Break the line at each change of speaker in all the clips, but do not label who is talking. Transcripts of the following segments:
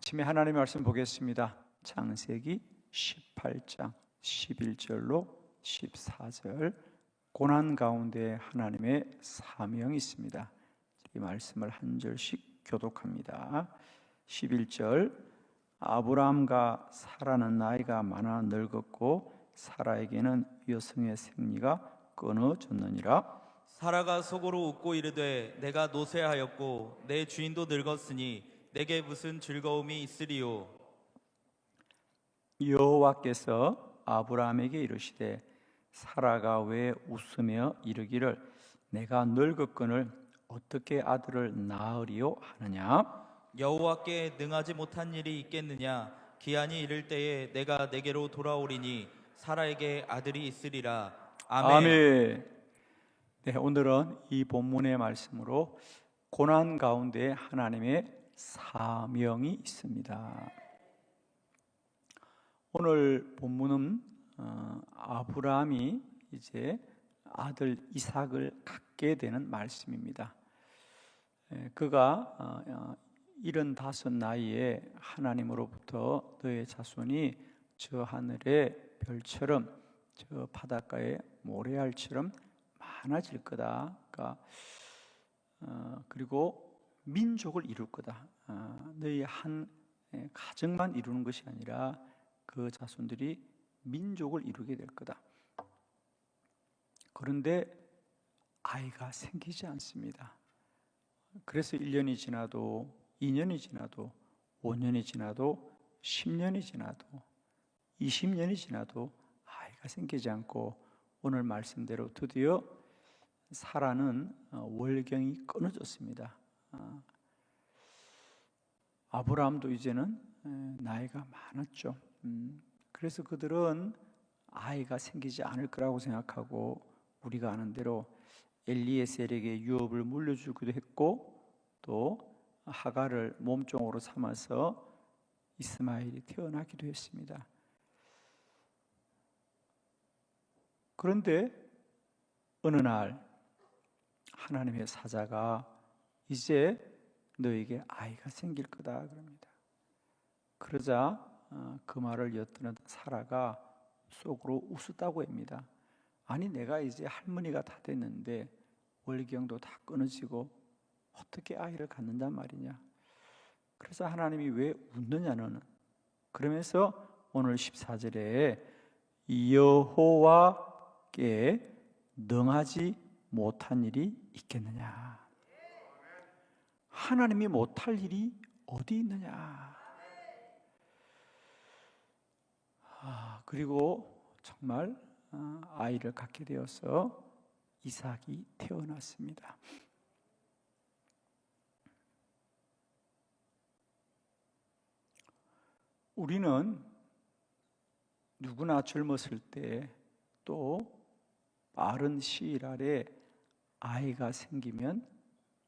아침에 하나님의 말씀 보겠습니다. 창세기 18장 11절로 14절. 고난 가운데 하나님의 사명이 있습니다. 이 말씀을 한 절씩 교독합니다. 11절. 아브라함과 사라는 나이가 많아 늙었고 사라에게는 여성의 생리가 끊어졌느니라.
사라가 속으로 웃고 이르되 내가 노쇠하였고 내 주인도 늙었으니 내게 무슨 즐거움이 있으리요.
여호와께서 아브라함에게 이르시되 사라가 왜 웃으며 이르기를 내가 늙었거늘 어떻게 아들을 낳으리요 하느냐.
여호와께 능하지 못한 일이 있겠느냐. 기한이 이를 때에 내가 내게로 돌아오리니 사라에게 아들이 있으리라. 아멘.
아멘. 네, 오늘은 이 본문의 말씀으로 고난 가운데 하나님의 사명이 있습니다. 오늘 본문은 아브라함이 이제 아들 이삭을 갖게 되는 말씀입니다. 그가 75 나이에 하나님으로부터 너의 자손이 저 하늘의 별처럼 저 바닷가의 모래알처럼 많아질 거다. 그러니까 그리고 민족을 이룰 거다. 너희 한 가정만 이루는 것이 아니라 그 자손들이 민족을 이루게 될 거다. 그런데 아이가 생기지 않습니다. 그래서 1년이 지나도 2년이 지나도 5년이 지나도 10년이 지나도 20년이 지나도 아이가 생기지 않고 오늘 말씀대로 드디어 사라는 월경이 끊어졌습니다. 아브라함도 이제는 나이가 많았죠. 그래서 그들은 아이가 생기지 않을 거라고 생각하고 우리가 아는 대로 엘리에셀에게 유업을 물려주기도 했고 또 하갈을 몸종으로 삼아서 이스마엘이 태어나기도 했습니다. 그런데 어느 날 하나님의 사자가 이제 너에게 아이가 생길 거다 그럽니다. 그러자 그 말을 엿듣는 사라가 속으로 웃었다고 합니다. 아니 내가 이제 할머니가 다 됐는데 월경도 다 끊어지고 어떻게 아이를 갖는단 말이냐. 그래서 하나님이 왜 웃느냐는 그러면서 오늘 14절에 여호와께 능하지 못한 일이 있겠느냐. 하나님이 못할 일이 어디 있느냐. 그리고 정말 아이를 갖게 되어서 이삭이 태어났습니다. 우리는 누구나 젊었을 때 또 빠른 시일 아래 아이가 생기면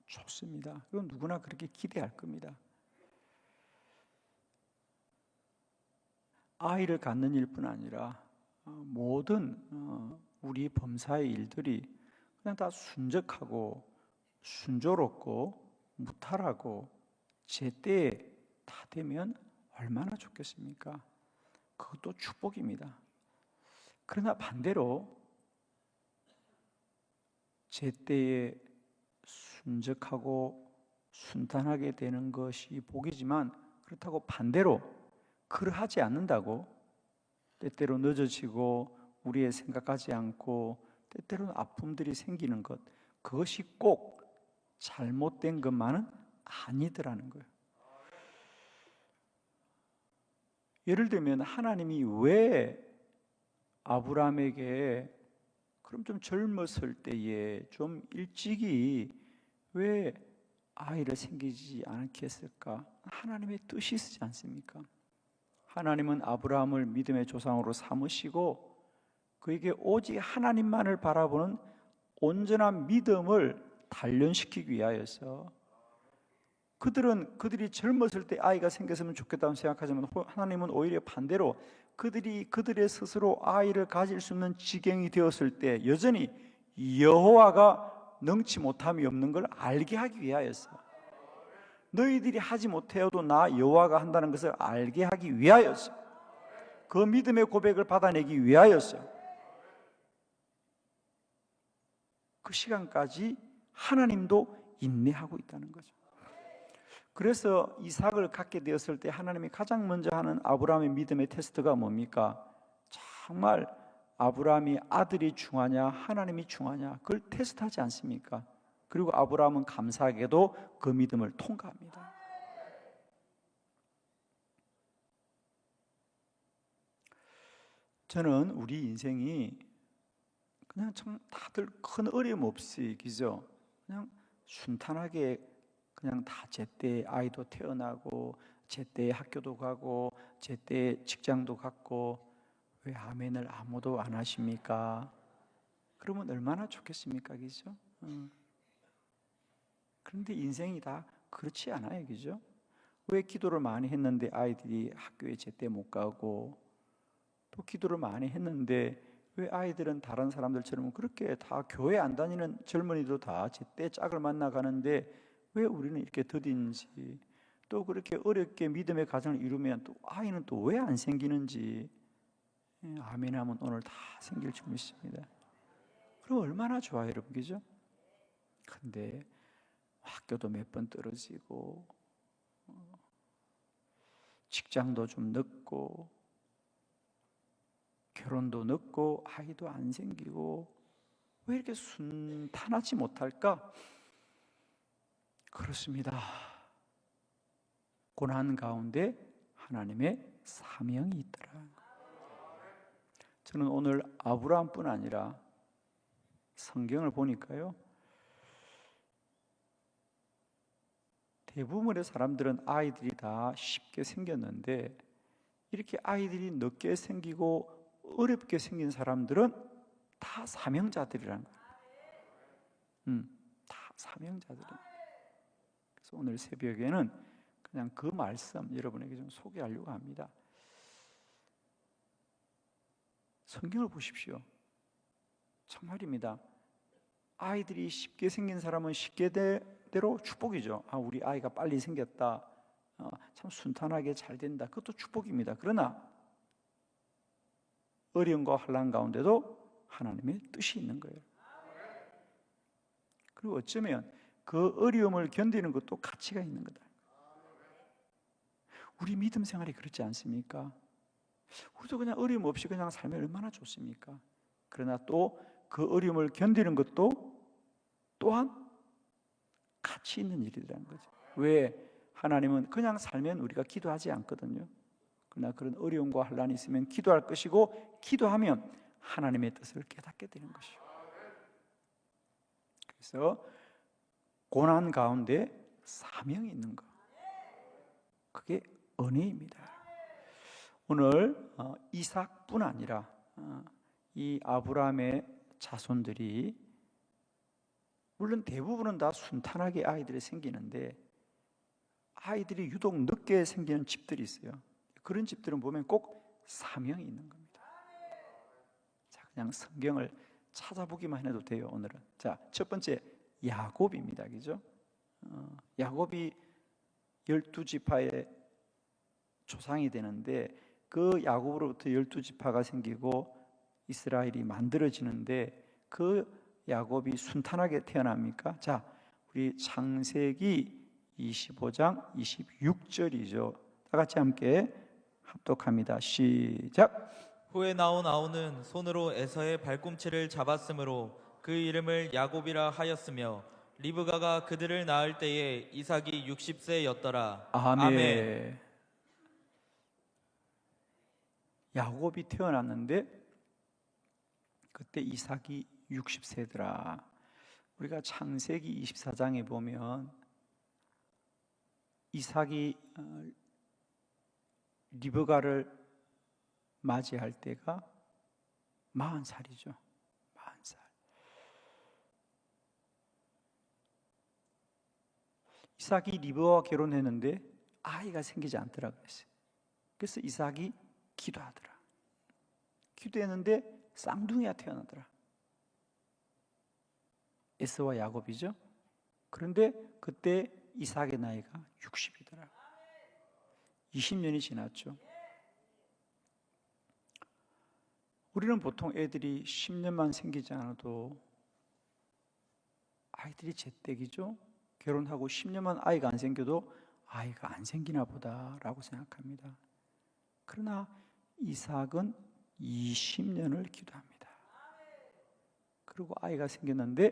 좋습니다. 그건 누구나 그렇게 기대할 겁니다. 아이를 갖는 일뿐 아니라 모든 우리 범사의 일들이 그냥 다 순적하고 순조롭고 무탈하고 제때에 다 되면 얼마나 좋겠습니까? 그것도 축복입니다. 그러나 반대로 제때에 순적하고 순탄하게 되는 것이 복이지만 그렇다고 반대로 그러하지 않는다고 때때로 늦어지고 우리의 생각하지 않고 때때로는 아픔들이 생기는 것, 그것이 꼭 잘못된 것만은 아니더라는 거예요. 예를 들면 하나님이 왜 아브라함에게 그럼 좀 젊었을 때에 좀 일찍이 왜 아이를 생기지 않게 했을까? 하나님의 뜻이 있지 않습니까? 하나님은 아브라함을 믿음의 조상으로 삼으시고 그에게 오직 하나님만을 바라보는 온전한 믿음을 단련시키기 위하여서 그들이 젊었을 때 아이가 생겼으면 좋겠다고 생각하지만 하나님은 오히려 반대로 그들의 스스로 아이를 가질 수 없는 지경이 되었을 때 여전히 여호와가 능치 못함이 없는 걸 알게 하기 위하여서 너희들이 하지 못해도 나 여호와가 한다는 것을 알게 하기 위하였어요. 그 믿음의 고백을 받아내기 위하였어요. 그 시간까지 하나님도 인내하고 있다는 거죠. 그래서 이삭을 갖게 되었을 때 하나님이 가장 먼저 하는 아브라함의 믿음의 테스트가 뭡니까? 정말 아브라함이 아들이 중하냐 하나님이 중하냐 그걸 테스트하지 않습니까? 그리고 아브라함은 감사하게도 그 믿음을 통과합니다. 저는 우리 인생이 그냥 참 다들 큰 어려움 없이 그죠? 그냥 순탄하게 그냥 다 제때 아이도 태어나고 제때 학교도 가고 제때 직장도 갖고 왜 아멘을 아무도 안 하십니까? 그러면 얼마나 좋겠습니까? 그죠? 그런데 인생이 다 그렇지 않아요. 그죠? 왜 기도를 많이 했는데 아이들이 학교에 제때 못 가고 또 기도를 많이 했는데 왜 아이들은 다른 사람들처럼 그렇게 다 교회 안 다니는 젊은이도 다 제때 짝을 만나 가는데 왜 우리는 이렇게 더딘지 또 그렇게 어렵게 믿음의 가정을 이루면 또 아이는 또 왜 안 생기는지 아멘 하면 오늘 다 생길 줄 믿습니다. 그럼 얼마나 좋아요 여러분 그죠? 근데 학교도 몇 번 떨어지고 직장도 좀 늦고 결혼도 늦고 아이도 안 생기고 왜 이렇게 순탄하지 못할까? 그렇습니다. 고난 가운데 하나님의 사명이 있더라. 저는 오늘 아브라함뿐 아니라 성경을 보니까요 대부분의 사람들은 아이들이 다 쉽게 생겼는데 이렇게 아이들이 늦게 생기고 어렵게 생긴 사람들은 다 사명자들이라는 거예요. 다 사명자들입니다. 그래서 오늘 새벽에는 그냥 그 말씀 여러분에게 좀 소개하려고 합니다. 성경을 보십시오. 정말입니다. 아이들이 쉽게 생긴 사람은 쉽게 대로 축복이죠. 우리 아이가 빨리 생겼다. 참 순탄하게 잘 된다. 그것도 축복입니다. 그러나 어려움과 환난 가운데도 하나님의 뜻이 있는 거예요. 그리고 어쩌면 그 어려움을 견디는 것도 가치가 있는 거다. 우리 믿음 생활이 그렇지 않습니까? 우리도 그냥 어려움 없이 그냥 살면 얼마나 좋습니까? 그러나 또 그 어려움을 견디는 것도 또한 가치 있는 일이라는 거죠. 왜? 하나님은 그냥 살면 우리가 기도하지 않거든요. 그러나 그런 어려움과 환난이 있으면 기도할 것이고 기도하면 하나님의 뜻을 깨닫게 되는 것이죠. 그래서 고난 가운데 사명이 있는 것, 그게 은혜입니다. 오늘 이삭뿐 아니라 이 아브라함의 자손들이 물론 대부분은 다 순탄하게 아이들이 생기는데 아이들이 유독 늦게 생기는 집들이 있어요. 그런 집들은 보면 꼭 사명이 있는 겁니다. 자, 그냥 성경을 찾아보기만 해도 돼요. 오늘은. 자, 첫 번째 야곱입니다. 그죠? 야곱이 12지파의 조상이 되는데 그 야곱으로부터 12지파가 생기고 이스라엘이 만들어지는데 그 야곱이 순탄하게 태어납니까? 자, 우리 창세기 25장 26절이죠. 다 같이 함께 합독합니다. 시작.
후에 나온 아우는 손으로 에서의 발꿈치를 잡았으므로 그 이름을 야곱이라 하였으며 리브가가 그들을 낳을 때에 이삭이 60세였더라.
아멘. 야곱이 태어났는데 그때 이삭이 60세더라. 우리가 창세기 24장에 보면 이삭이 리브가를 맞이할 때가 40살이죠. 40살. 이삭이 리브가와 결혼했는데 아이가 생기지 않더라 그랬어요. 그래서 이삭이 기도하더라. 기도했는데 쌍둥이가 태어나더라. 에서와 야곱이죠. 그런데 그때 이삭의 나이가 60이더라. 20년이 지났죠. 우리는 보통 애들이 10년만 생기지 않아도 아이들이 제때기죠. 결혼하고 10년만 아이가 안 생겨도 아이가 안 생기나 보다라고 생각합니다. 그러나 이삭은 20년을 기도합니다. 그리고 아이가 생겼는데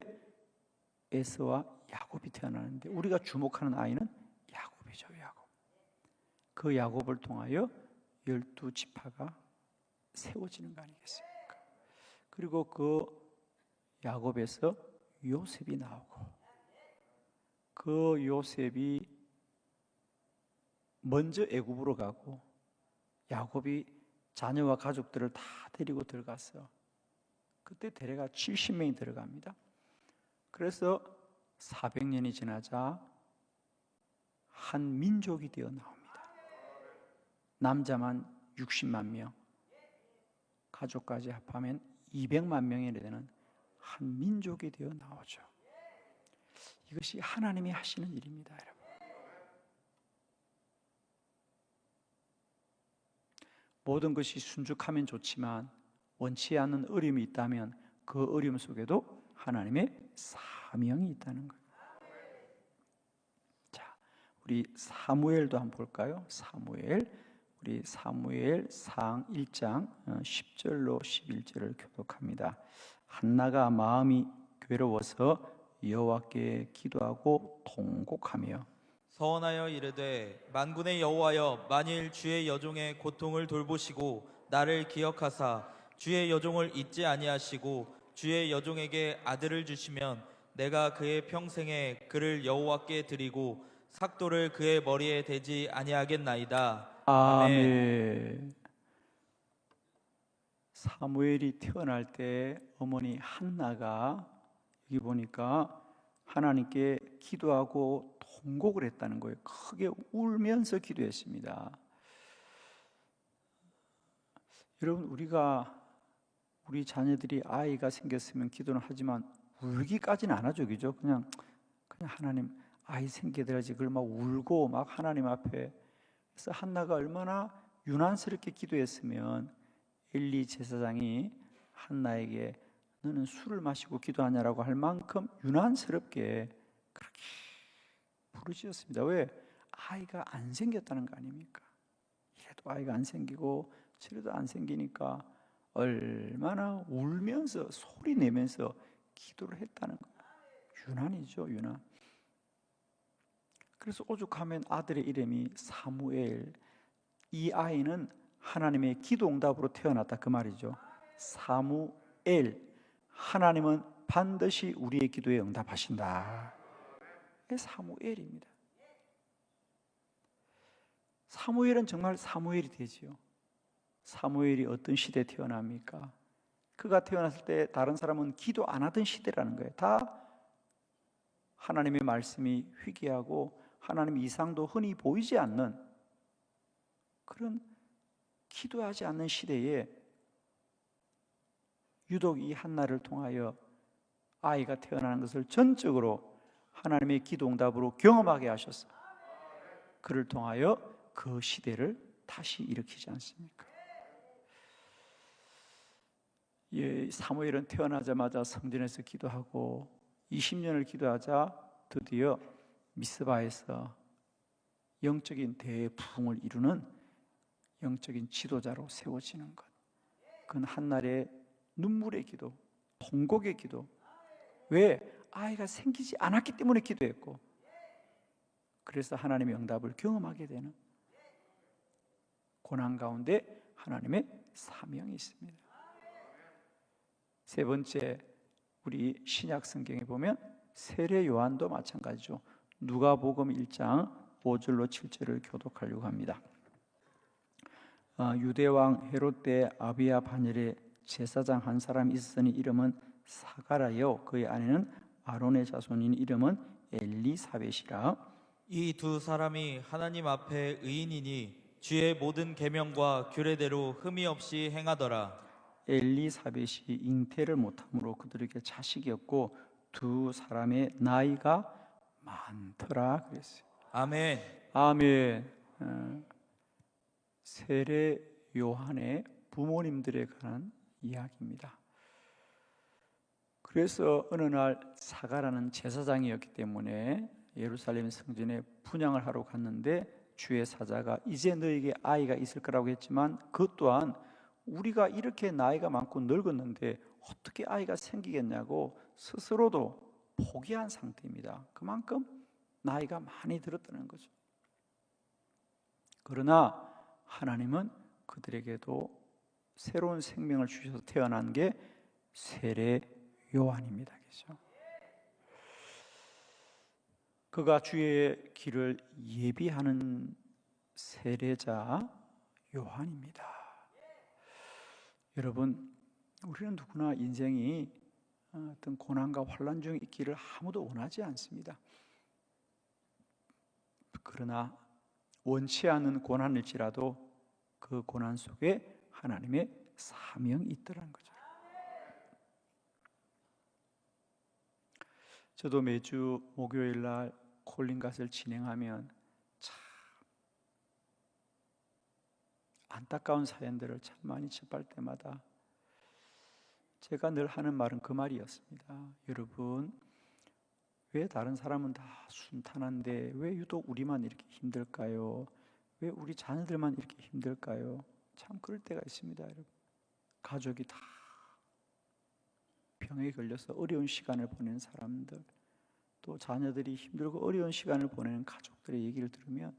에서와 야곱이 태어나는데 우리가 주목하는 아이는 야곱이죠. 야곱. 그 야곱을 통하여 12지파가 세워지는 거 아니겠습니까? 그리고 그 야곱에서 요셉이 나오고 그 요셉이 먼저 애굽으로 가고 야곱이 자녀와 가족들을 다 데리고 들어갔어요. 그때 대략 70명이 들어갑니다. 그래서 400년이 지나자 한 민족이 되어 나옵니다. 남자만 60만 명, 가족까지 합하면 200만 명이 되는 한 민족이 되어 나오죠. 이것이 하나님이 하시는 일입니다, 여러분. 모든 것이 순죽하면 좋지만 원치 않는 어려움이 있다면 그 어려움 속에도 하나님의 사명이 있다는 거예요. 자, 우리 사무엘도 한번 볼까요? 우리 사무엘상 1장 10절로 11절을 교독합니다. 한나가 마음이 괴로워서 여호와께 기도하고 통곡하며
서원하여 이르되 만군의 여호와여 만일 주의 여종의 고통을 돌보시고 나를 기억하사 주의 여종을 잊지 아니하시고 주의 여종에게 아들을 주시면 내가 그의 평생에 그를 여호와께 드리고 삭도를 그의 머리에 대지 아니하겠나이다.
아멘. 사무엘이 태어날 때 어머니 한나가 여기 보니까 하나님께 기도하고 통곡을 했다는 거예요. 크게 울면서 기도했습니다. 여러분, 우리 자녀들이 아이가 생겼으면 기도는 하지만 울기까지는 안 하죠, 그죠? 그냥 하나님 아이 생겨들어야지 그걸 막 울고 막 하나님 앞에. 그래서 한나가 얼마나 유난스럽게 기도했으면 엘리 제사장이 한나에게 너는 술을 마시고 기도하냐라고 할 만큼 유난스럽게 그렇게 부르짖었습니다. 왜? 아이가 안 생겼다는 거 아닙니까? 이래도 아이가 안 생기고 저래도 안 생기니까 얼마나 울면서 소리 내면서 기도를 했다는 거예요. 유난이죠, 유난. 그래서 오죽하면 아들의 이름이 사무엘. 이 아이는 하나님의 기도 응답으로 태어났다 그 말이죠. 사무엘. 하나님은 반드시 우리의 기도에 응답하신다. 사무엘입니다. 사무엘은 정말 사무엘이 되지요. 사무엘이 어떤 시대에 태어납니까? 그가 태어났을 때 다른 사람은 기도 안 하던 시대라는 거예요. 다 하나님의 말씀이 희귀하고 하나님의 이상도 흔히 보이지 않는 그런 기도하지 않는 시대에 유독 이 한나를 통하여 아이가 태어나는 것을 전적으로 하나님의 기도 응답으로 경험하게 하셨어요. 그를 통하여 그 시대를 다시 일으키지 않습니까? 사무엘은 태어나자마자 성전에서 기도하고 20년을 기도하자 드디어 미스바에서 영적인 대부흥을 이루는 영적인 지도자로 세워지는 것. 그건 한날의 눈물의 기도, 통곡의 기도. 왜? 아이가 생기지 않았기 때문에 기도했고, 그래서 하나님의 응답을 경험하게 되는 고난 가운데 하나님의 사명이 있습니다. 세 번째, 우리 신약 성경에 보면 세례 요한도 마찬가지죠. 누가복음 1장 5절로 7절을 교독하려고 합니다. 유대왕 헤롯 때 아비야 반열에 제사장 한 사람이 있었으니 이름은 사가라요. 그의 아내는 아론의 자손인 이름은 엘리사벳이라.
이 두 사람이 하나님 앞에 의인이니 주의 모든 계명과 규례대로 흠이 없이 행하더라.
엘리사벳이 잉태를 못함으로 그들에게 자식이 없고 두 사람의 나이가 많더라 그랬어요.
아멘.
아멘. 세례 요한의 부모님들에 관한 이야기입니다. 그래서 어느 날 사가라는 제사장이었기 때문에 예루살렘 성전에 분향을 하러 갔는데 주의 사자가 이제 너에게 아이가 있을 거라고 했지만 그것 또한 우리가 이렇게 나이가 많고 늙었는데 어떻게 아이가 생기겠냐고 스스로도 포기한 상태입니다. 그만큼 나이가 많이 들었다는 거죠. 그러나 하나님은 그들에게도 새로운 생명을 주셔서 태어난 게 세례 요한입니다. 그죠? 그가 주의 길을 예비하는 세례자 요한입니다. 여러분, 우리는 누구나 인생이 어떤 고난과 환난 중에 있기를 아무도 원하지 않습니다. 그러나 원치 않는 고난일지라도 그 고난 속에 하나님의 사명이 있더라는 거죠. 저도 매주 목요일 날 콜링갓을 진행하면 참 안타까운 사연들을 참 많이 접할 때마다 제가 늘 하는 말은 그 말이었습니다. 여러분, 왜 다른 사람은 다 순탄한데 왜 유독 우리만 이렇게 힘들까요? 왜 우리 자녀들만 이렇게 힘들까요? 참 그럴 때가 있습니다, 여러분. 가족이 다 병에 걸려서 어려운 시간을 보내는 사람들, 또 자녀들이 힘들고 어려운 시간을 보내는 가족들의 얘기를 들으면,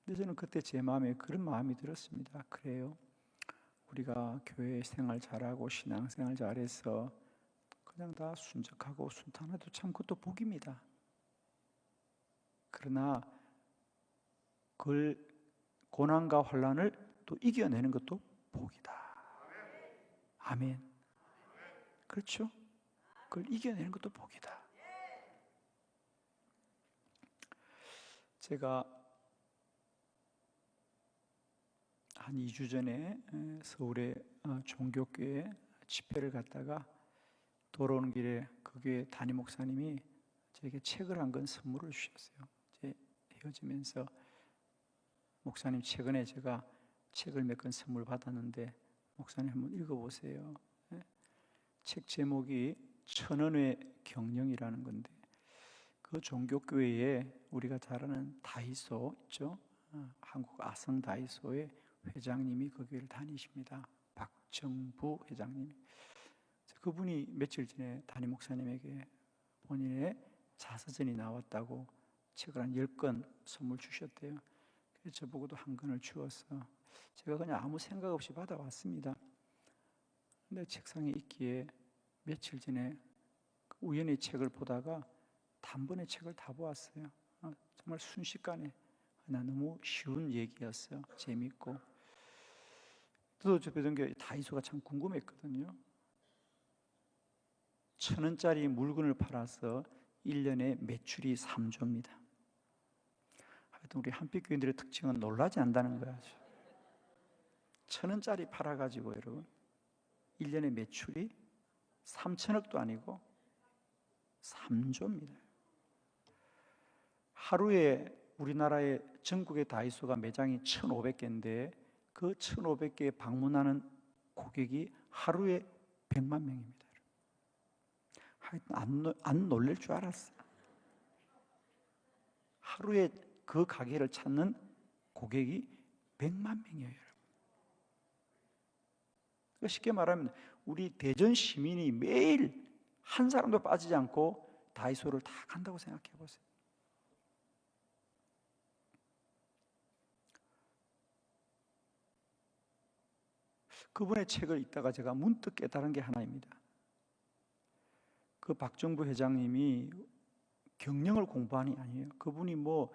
근데 저는 그때 제 마음에 그런 마음이 들었습니다. 그래요, 우리가 교회 생활 잘하고 신앙생활 잘해서 그냥 다 순적하고 순탄해도 참 그것도 복입니다. 그러나 그걸 고난과 환난을 또 이겨내는 것도 복이다. 아멘. 그렇죠? 그걸 이겨내는 것도 복이다. 제가 한 2주 전에 서울의 종교교회 집회를 갔다가 돌아오는 길에 그 교회 담임 목사님이 제게 책을 한 권 선물을 주셨어요. 이제 헤어지면서 목사님, 최근에 제가 책을 몇 권 선물 받았는데 목사님 한번 읽어보세요. 책 제목이 천원의 경영이라는 건데, 그 종교교회에 우리가 잘 아는 다이소 있죠? 한국 아성 다이소의 회장님이 그 교회를 다니십니다. 박정부 회장님. 그분이 며칠 전에 담임 목사님에게 본인의 자서전이 나왔다고 책을 한 10권 선물 주셨대요. 그래서 저보고도 한 권을 주어서 제가 그냥 아무 생각 없이 받아왔습니다. 근데 책상에 있기에 며칠 전에 우연히 책을 보다가 단번에 책을 다 보았어요. 정말 순식간에. 너무 쉬운 얘기였어요. 재밌고. 저도 저 배동교 다이소가 참 궁금했거든요. 1,000원짜리 물건을 팔아서 1년에 매출이 3조입니다. 하여튼 우리 한빛교인들의 특징은 놀라지 않는다는 거야. 1,000원짜리 팔아가지고 여러분 1년에 매출이 3천억도 아니고 3조입니다. 하루에 우리나라의 전국의 다이소가 매장이 1,500개인데 그 1,500개에 방문하는 고객이 하루에 100만 명입니다. 하여튼 안 놀랄 줄 알았어요. 하루에 그 가게를 찾는 고객이 100만 명이에요, 여러분. 그러니까 쉽게 말하면 우리 대전 시민이 매일 한 사람도 빠지지 않고 다이소를 다 간다고 생각해 보세요. 그분의 책을 읽다가 제가 문득 깨달은 게 하나입니다. 그 박정부 회장님이 경영을 공부한이 아니에요. 그분이 뭐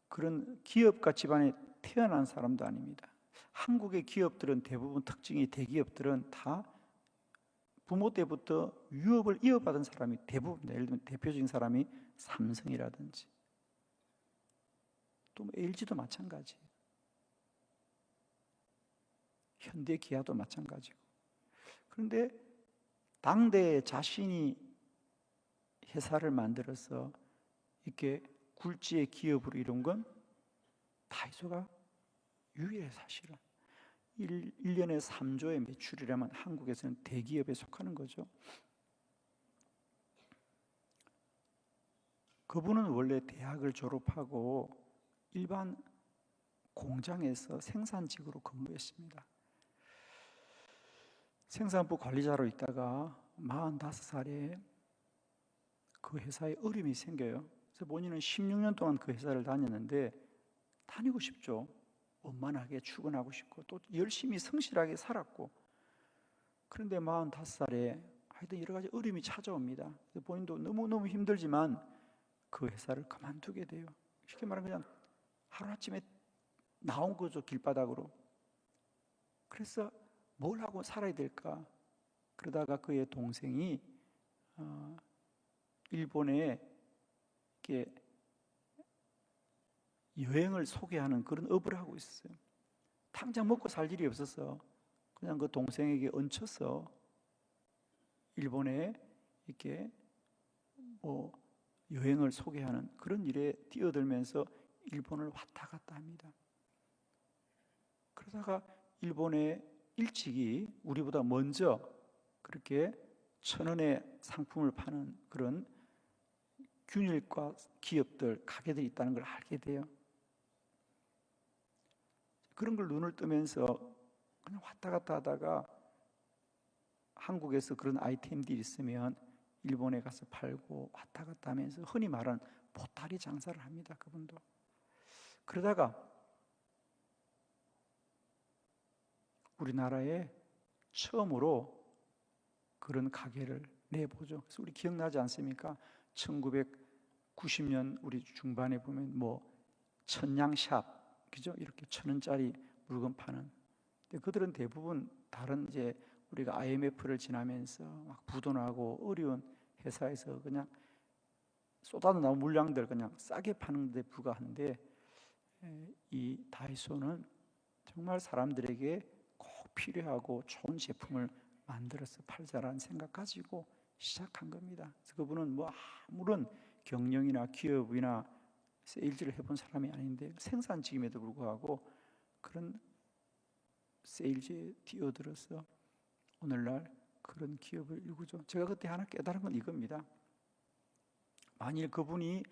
그런 기업가 집안에 태어난 사람도 아닙니다. 한국의 기업들은 대부분 특징이, 대기업들은 다 부모 때부터 유업을 이어받은 사람이 대부분, 예를 들면 대표적인 사람이 삼성이라든지 또 LG도 마찬가지예요. 현대 기아도 마찬가지고. 그런데 당대에 자신이 회사를 만들어서 이렇게 굴지의 기업으로 이룬 건 다이소가 유일해. 사실은 1년에 3조의 매출이라면 한국에서는 대기업에 속하는 거죠. 그분은 원래 대학을 졸업하고 일반 공장에서 생산직으로 근무했습니다. 생산부 관리자로 있다가 45살에 그 회사에 어려움이 생겨요. 그래서 본인은 16년 동안 그 회사를 다녔는데 다니고 싶죠. 원만하게 출근하고 싶고 또 열심히 성실하게 살았고, 그런데 45살에 하여튼 여러 가지 어려움이 찾아옵니다. 본인도 너무너무 힘들지만 그 회사를 그만두게 돼요. 쉽게 말하면 그냥 하루아침에 나온 거죠, 길바닥으로. 그래서 뭘 하고 살아야 될까? 그러다가 그의 동생이 일본에 이렇게 여행을 소개하는 그런 업을 하고 있어요. 당장 먹고 살 일이 없어서 그냥 그 동생에게 얹혀서 일본에 이렇게 뭐 여행을 소개하는 그런 일에 뛰어들면서 일본을 왔다 갔다 합니다. 그러다가 일본에 일찍이 우리보다 먼저 그렇게 1,000원의 상품을 파는 그런 균일과 기업들, 가게들이 있다는 걸 알게 돼요. 그런 걸 눈을 뜨면서 그냥 왔다 갔다 하다가 한국에서 그런 아이템들이 있으면 일본에 가서 팔고 왔다 갔다 하면서 흔히 말하는 보따리 장사를 합니다. 그분도. 그러다가 우리나라에 처음으로 그런 가게를 내보죠. 그래서 우리 기억나지 않습니까? 1990년 우리 중반에 보면 뭐 천냥샵, 그죠? 이렇게 1,000원짜리 물건 파는. 근데 그들은 대부분 다른 이제 우리가 IMF를 지나면서 막 부도나고 어려운 회사에서 그냥 쏟아져 나온 물량들 그냥 싸게 파는 데 불과한데, 이 다이소는 정말 사람들에게 꼭 필요하고 좋은 제품을 만들어서 팔자라는 생각 가지고 시작한 겁니다. 그래서 그분은 뭐 아무런 경영이나 기업이나 세일즈를 해본 사람이 아닌데 생산직임에도 불구하고 그런 세일즈에 뛰어들어서 오늘날 그런 기업을 이루죠. 제가 그때 하나 깨달은 건 이겁니다. 만일 그분이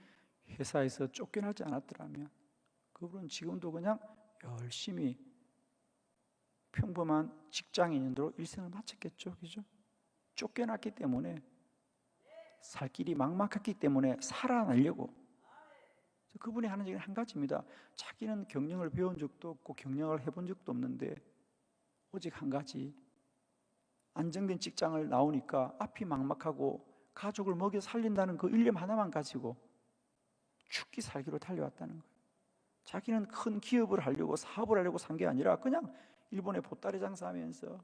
회사에서 쫓겨나지 않았더라면 그분은 지금도 그냥 열심히 평범한 직장인으로 일생을 마쳤겠죠. 그죠? 쫓겨났기 때문에, 살 길이 막막했기 때문에 살아나려고. 그분이 하는 얘기는 한 가지입니다. 자기는 경영을 배운 적도 없고 경영을 해본 적도 없는데 오직 한 가지, 안정된 직장을 나오니까 앞이 막막하고 가족을 먹여 살린다는 그 일념 하나만 가지고 죽기 살기로 달려왔다는 거예요. 자기는 큰 기업을 하려고 사업을 하려고 산 게 아니라 그냥 일본에 보따리 장사하면서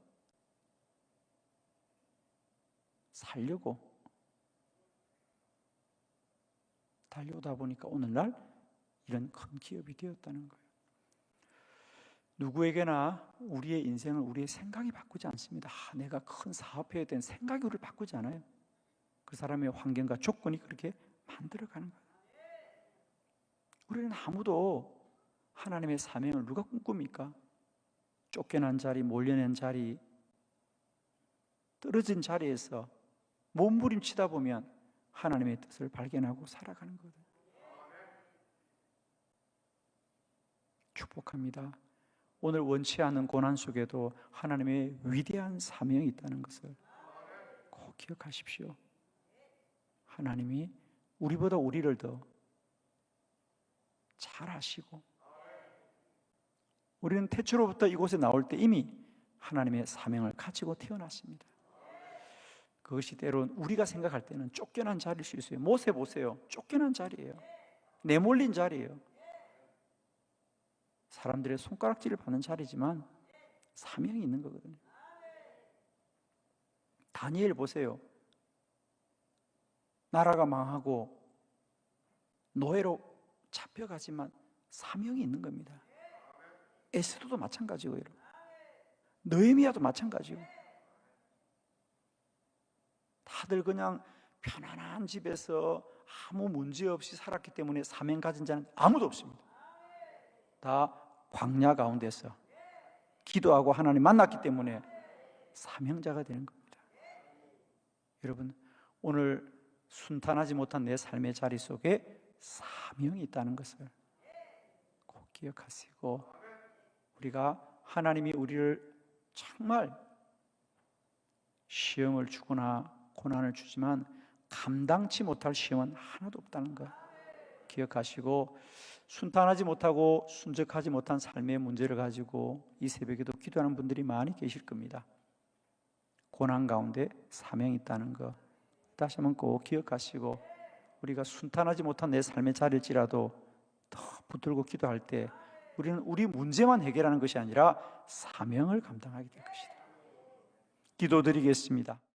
살려고 달려오다 보니까 오늘날 이런 큰 기업이 되었다는 거예요. 누구에게나 우리의 인생을 우리의 생각이 바꾸지 않습니다. 내가 큰 사업해야 되는 생각이 우리를 바꾸지 않아요. 그 사람의 환경과 조건이 그렇게 만들어가는 거예요. 우리는 아무도 하나님의 사명을 누가 꿈꿉니까? 쫓겨난 자리, 몰려낸 자리, 떨어진 자리에서 몸부림치다 보면 하나님의 뜻을 발견하고 살아가는 거거든요. 축복합니다. 오늘 원치 않은 고난 속에도 하나님의 위대한 사명이 있다는 것을 꼭 기억하십시오. 하나님이 우리보다 우리를 더 잘 아시고, 우리는 태초로부터 이곳에 나올 때 이미 하나님의 사명을 가지고 태어났습니다. 그것이 때론 우리가 생각할 때는 쫓겨난 자리일 수 있어요. 모세 보세요. 쫓겨난 자리예요. 내몰린 자리예요. 사람들의 손가락질을 받는 자리지만 사명이 있는 거거든요. 다니엘 보세요. 나라가 망하고 노예로 잡혀가지만 사명이 있는 겁니다. 에스더도 마찬가지고, 느헤미야도 마찬가지고, 다들 그냥 편안한 집에서 아무 문제 없이 살았기 때문에 사명 가진 자는 아무도 없습니다. 다 광야 가운데서 기도하고 하나님 만났기 때문에 사명자가 되는 겁니다. 여러분, 오늘 순탄하지 못한 내 삶의 자리 속에 사명이 있다는 것을 꼭 기억하시고, 우리가 하나님이 우리를 정말 시험을 주거나 고난을 주지만 감당치 못할 시험은 하나도 없다는 것 기억하시고, 순탄하지 못하고 순적하지 못한 삶의 문제를 가지고 이 새벽에도 기도하는 분들이 많이 계실 겁니다. 고난 가운데 사명이 있다는 것 다시 한번 꼭 기억하시고, 우리가 순탄하지 못한 내 삶의 자리일지라도 더 붙들고 기도할 때 우리는 우리 문제만 해결하는 것이 아니라 사명을 감당하게 될 것이다. 기도드리겠습니다.